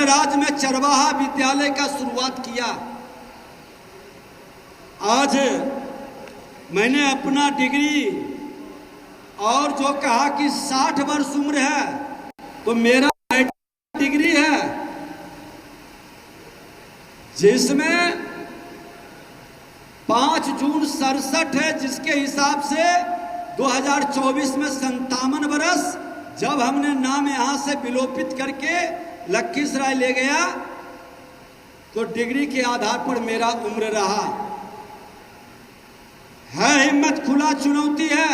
राज में चरवाहा विद्यालय का शुरुआत किया। आज मैंने अपना डिग्री और जो कहा कि 60 वर्ष उम्र है, तो मेरा डिग्री है जिसमें 5 जून 67 है, जिसके हिसाब से 2024 में 57 वर्ष, जब हमने नाम यहां से विलोपित करके लखीसराय ले गया तो डिग्री के आधार पर मेरा उम्र रहा है। हिम्मत, खुला चुनौती है।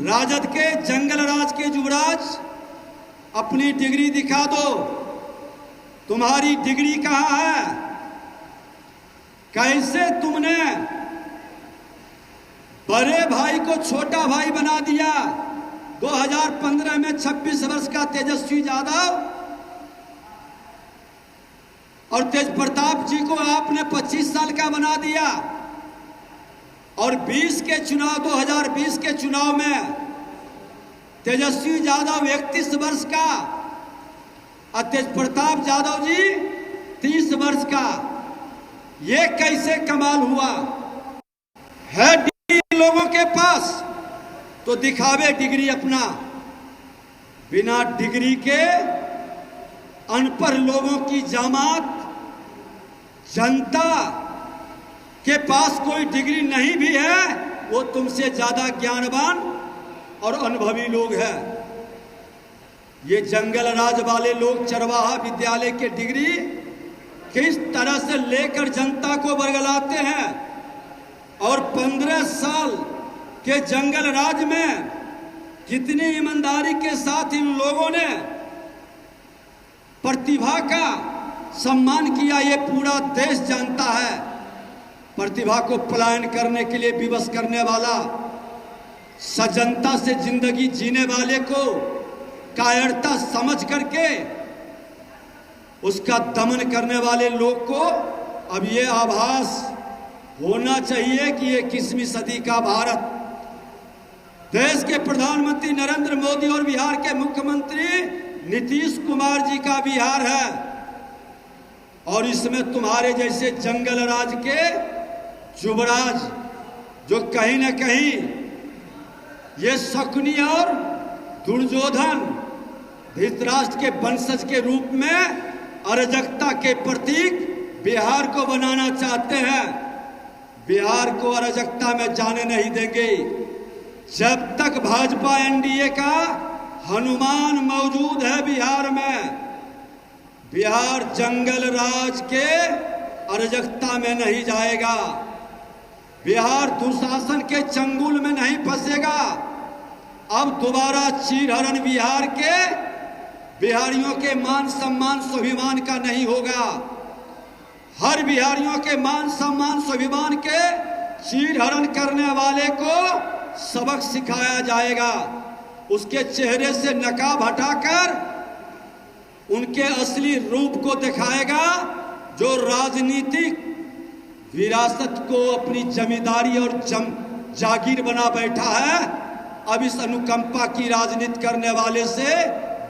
राजद के, जंगल राज के युवराज, अपनी डिग्री दिखा दो। तुम्हारी डिग्री कहां है? कैसे तुमने बड़े भाई को छोटा भाई बना दिया? 2015 में 26 वर्ष का तेजस्वी यादव और तेज प्रताप जी को आपने 25 साल का बना दिया, और 2020 के चुनाव में तेजस्वी यादव 31 वर्ष का और तेज प्रताप यादव जी 30 वर्ष का। ये कैसे कमाल हुआ है डिग्री लोगों के पास? तो दिखावे डिग्री अपना। बिना डिग्री के अनपढ़ लोगों की जमात, जनता के पास कोई डिग्री नहीं भी है, वो तुमसे ज्यादा ज्ञानवान और अनुभवी लोग हैं। ये जंगल राज वाले लोग चरवाहा विद्यालय के डिग्री किस तरह से लेकर जनता को बरगलाते हैं, और 15 साल के जंगल राज में कितनी ईमानदारी के साथ इन लोगों ने प्रतिभा का सम्मान किया, ये पूरा देश जानता है। प्रतिभा को पलायन करने के लिए विवश करने वाला, सजनता से जिंदगी जीने वाले को कायरता समझ करके उसका दमन करने वाले लोग को अब ये आभास होना चाहिए कि ये 21वीं सदी का भारत, देश के प्रधानमंत्री नरेंद्र मोदी और बिहार के मुख्यमंत्री नीतीश कुमार जी का बिहार है। और इसमें तुम्हारे जैसे जंगल राज के युवराज, जो कहीं न कहीं ये शकुनी और दुर्योधन धृतराष्ट्र के वंशज के रूप में अराजकता के प्रतीक बिहार को बनाना चाहते हैं। बिहार को अराजकता में जाने नहीं देंगे। जब तक भाजपा एनडीए का हनुमान मौजूद है बिहार में, बिहार जंगल राज के अराजकता में नहीं जाएगा। बिहार दुशासन के चंगुल में नहीं फंसेगा। अब दोबारा चीरहरण बिहार के बिहारियों के मान सम्मान स्वाभिमान का नहीं होगा। हर बिहारियों के मान सम्मान स्वाभिमान के चीरहरण करने वाले को सबक सिखाया जाएगा। उसके चेहरे से नकाब हटाकर उनके असली रूप को दिखाएगा, जो राजनीतिक विरासत को अपनी जमींदारी और जागीर बना बैठा है। अब इस अनुकंपा की राजनीति करने वाले से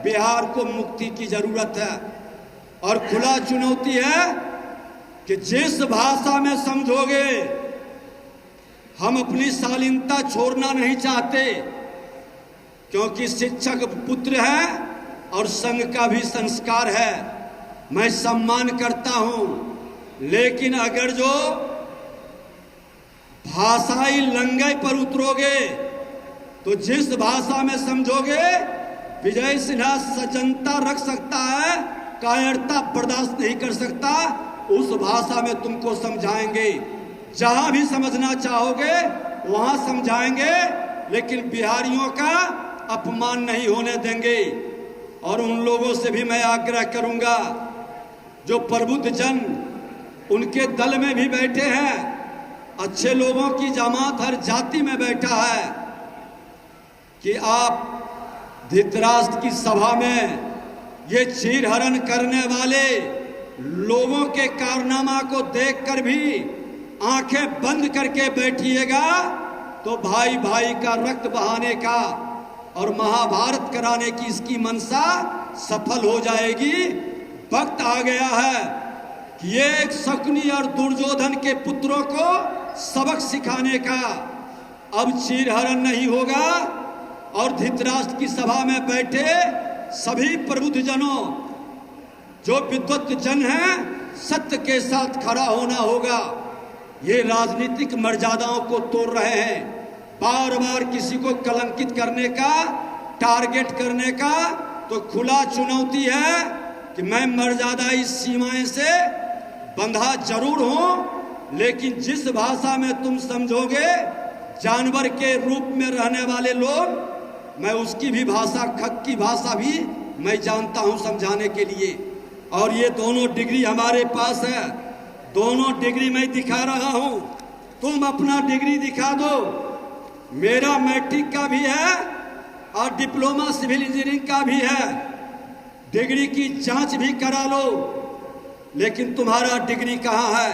बिहार को मुक्ति की जरूरत है। और खुला चुनौती है कि जिस भाषा में समझोगे, हम अपनी शालीनता छोड़ना नहीं चाहते, क्योंकि शिक्षक पुत्र है और संघ का भी संस्कार है। मैं सम्मान करता हूं, लेकिन अगर जो भाषाई लंगाई पर उतरोगे, तो जिस भाषा में समझोगे, विजय सिन्हा सजनता रख सकता है, कायरता बर्दाश्त नहीं कर सकता, उस भाषा में तुमको समझाएंगे। जहां भी समझना चाहोगे वहां समझाएंगे, लेकिन बिहारियों का अपमान नहीं होने देंगे। और उन लोगों से भी मैं आग्रह करूंगा जो प्रबुद्ध जन उनके दल में भी बैठे हैं, अच्छे लोगों की जमात हर जाति में बैठा है, कि आप धृतराष्ट्र की सभा में ये चीरहरण करने वाले लोगों के कारनामा को देखकर भी आंखें बंद करके बैठिएगा, तो भाई भाई का रक्त बहाने का और महाभारत कराने की इसकी मंशा सफल हो जाएगी। वक्त आ गया है कि ये एक शकुनी और दुर्योधन के पुत्रों को सबक सिखाने का अब चीरहरण नहीं होगा। और धृतराष्ट्र की सभा में बैठे सभी प्रबुद्ध जनों, जो विद्वत जन हैं, सत्य के साथ खड़ा होना होगा। ये राजनीतिक मर्यादाओं को तोड़ रहे हैं, बार बार किसी को कलंकित करने का, टारगेट करने का। तो खुला चुनौती है कि मैं मर्यादा इस सीमाएं से बंधा जरूर हूं, लेकिन जिस भाषा में तुम समझोगे जानवर के रूप में रहने वाले लोग, मैं उसकी भी भाषा, खक की भाषा भी मैं जानता हूं समझाने के लिए। और ये दोनों डिग्री हमारे पास है, दोनों डिग्री मैं दिखा रहा हूं, तुम अपना डिग्री दिखा दो। मेरा मैट्रिक का भी है और डिप्लोमा सिविल इंजीनियरिंग का भी है, डिग्री की जांच भी करा लो, लेकिन तुम्हारा डिग्री कहाँ है?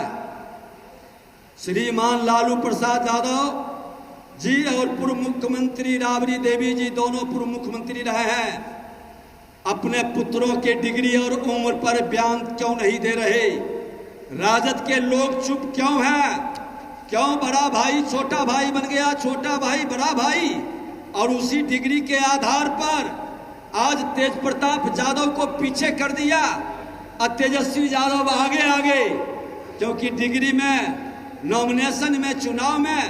श्रीमान लालू प्रसाद यादव जी और पूर्व मुख्यमंत्री राबड़ी देवी जी दोनों पूर्व मुख्यमंत्री रहे हैं, अपने पुत्रों के डिग्री और उम्र पर बयान क्यों नहीं दे रहे? राजद के लोग चुप क्यों हैं? क्यों बड़ा भाई छोटा भाई बन गया, छोटा भाई बड़ा भाई? और उसी डिग्री के आधार पर आज तेज प्रताप यादव को पीछे कर दिया और तेजस्वी यादव आगे आगे, क्योंकि डिग्री में, नॉमिनेशन में, चुनाव में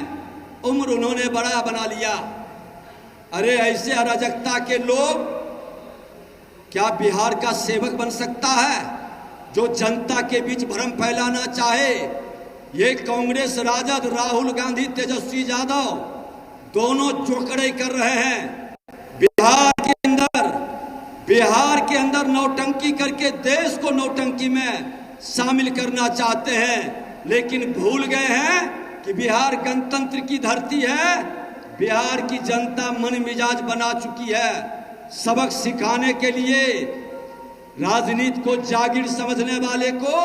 उम्र उन्होंने बड़ा बना लिया। अरे ऐसे अराजकता के लोग क्या बिहार का सेवक बन सकता है, जो जनता के बीच भ्रम फैलाना चाहे? ये कांग्रेस, राजद, राहुल गांधी, तेजस्वी यादव दोनों चोकड़े कर रहे हैं। बिहार के अंदर नौटंकी करके देश को नौटंकी में शामिल करना चाहते हैं, लेकिन भूल गए हैं कि बिहार गणतंत्र की धरती है। बिहार की जनता मन मिजाज बना चुकी है। सबक सिखाने के लिए राजनीति को जागीर समझने वाले को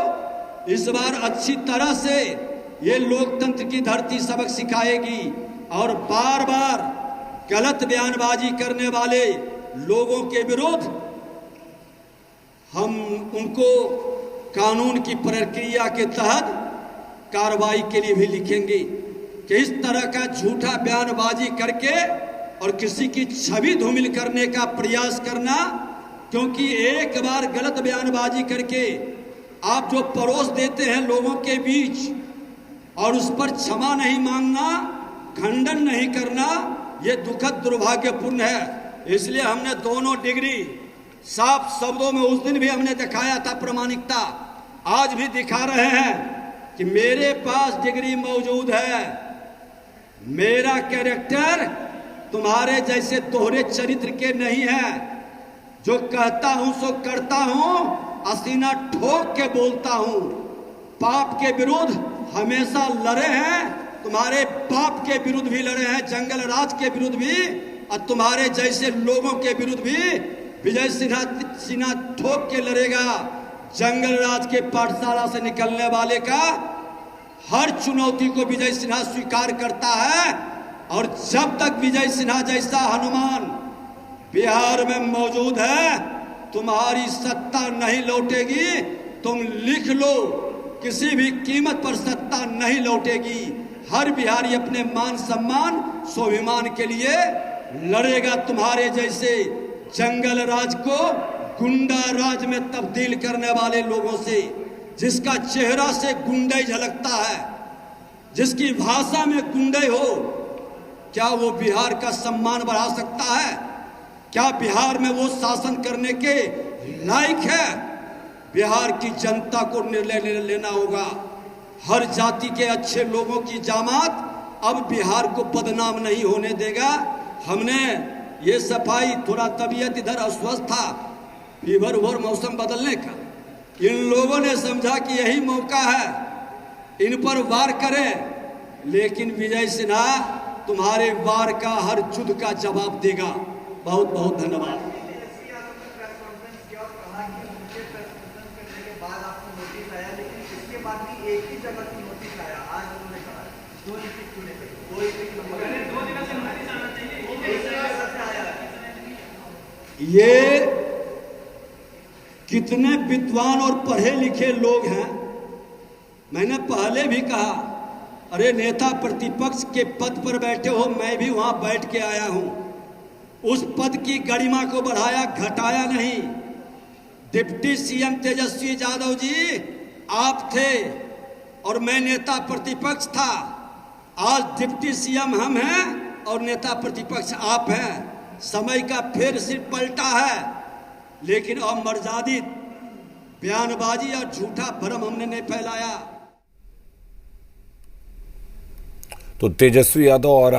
इस बार अच्छी तरह से ये लोकतंत्र की धरती सबक सिखाएगी। और बार बार गलत बयानबाजी करने वाले लोगों के विरुद्ध हम उनको कानून की प्रक्रिया के तहत कार्रवाई के लिए भी लिखेंगे कि इस तरह का झूठा बयानबाजी करके और किसी की छवि धूमिल करने का प्रयास करना, क्योंकि एक बार गलत बयानबाजी करके आप जो परोस देते हैं लोगों के बीच और उस पर क्षमा नहीं मांगना, खंडन नहीं करना, ये दुखद दुर्भाग्यपूर्ण है। इसलिए हमने दोनों डिग्री साफ शब्दों में उस दिन भी हमने दिखाया था, प्रामाणिकता आज भी दिखा रहे हैं कि मेरे पास डिग्री मौजूद है। मेरा कैरेक्टर तुम्हारे जैसे दोहरे चरित्र के नहीं है। जो कहता हूं सो करता हूं, असीना ठोक के बोलता हूं। पाप के विरुद्ध हमेशा लड़े हैं, तुम्हारे बाप के विरुद्ध भी लड़े हैं, जंगल राज के विरुद्ध भी, और तुम्हारे जैसे लोगों के विरुद्ध भी विजय सिन्हा ठोक के लड़ेगा। जंगल राज के पाठशाला से निकलने वाले का हर चुनौती को विजय सिन्हा स्वीकार करता है। और जब तक विजय सिन्हा जैसा हनुमान बिहार में मौजूद है, तुम्हारी सत्ता नहीं लौटेगी। तुम लिख लो, किसी भी कीमत पर सत्ता नहीं लौटेगी। हर बिहारी अपने मान सम्मान स्वाभिमान के लिए लड़ेगा तुम्हारे जैसे जंगल राज को गुंडा राज में तब्दील करने वाले लोगों से, जिसका चेहरा से गुंडे झलकता है, जिसकी भाषा में गुंडे हो। क्या वो बिहार का सम्मान बढ़ा सकता है? क्या बिहार में वो शासन करने के लायक है? बिहार की जनता को निर्णय लेना होगा। हर जाति के अच्छे लोगों की जामात अब बिहार को बदनाम नहीं होने देगा। हमने ये सफाई, थोड़ा तबीयत इधर अस्वस्थ था, फीवर और मौसम बदलने का, इन लोगों ने समझा कि यही मौका है, इन पर वार करें। लेकिन विजय सिन्हा तुम्हारे वार का, हर युद्ध का जवाब देगा। बहुत बहुत धन्यवाद। ये कितने विद्वान और पढ़े लिखे लोग हैं। मैंने पहले भी कहा, अरे नेता प्रतिपक्ष के पद पर बैठे हो, मैं भी वहां बैठ के आया हूं। उस पद की गरिमा को बढ़ाया, घटाया नहीं। डिप्टी सीएम तेजस्वी यादव जी आप थे और मैं नेता प्रतिपक्ष था। आज डिप्टी सीएम हम हैं और नेता प्रतिपक्ष आप हैं। समय का फेर सिर्फ पलटा है, लेकिन अमर्यादित बयानबाजी और झूठा भ्रम हमने नहीं फैलाया। तो तेजस्वी यादव और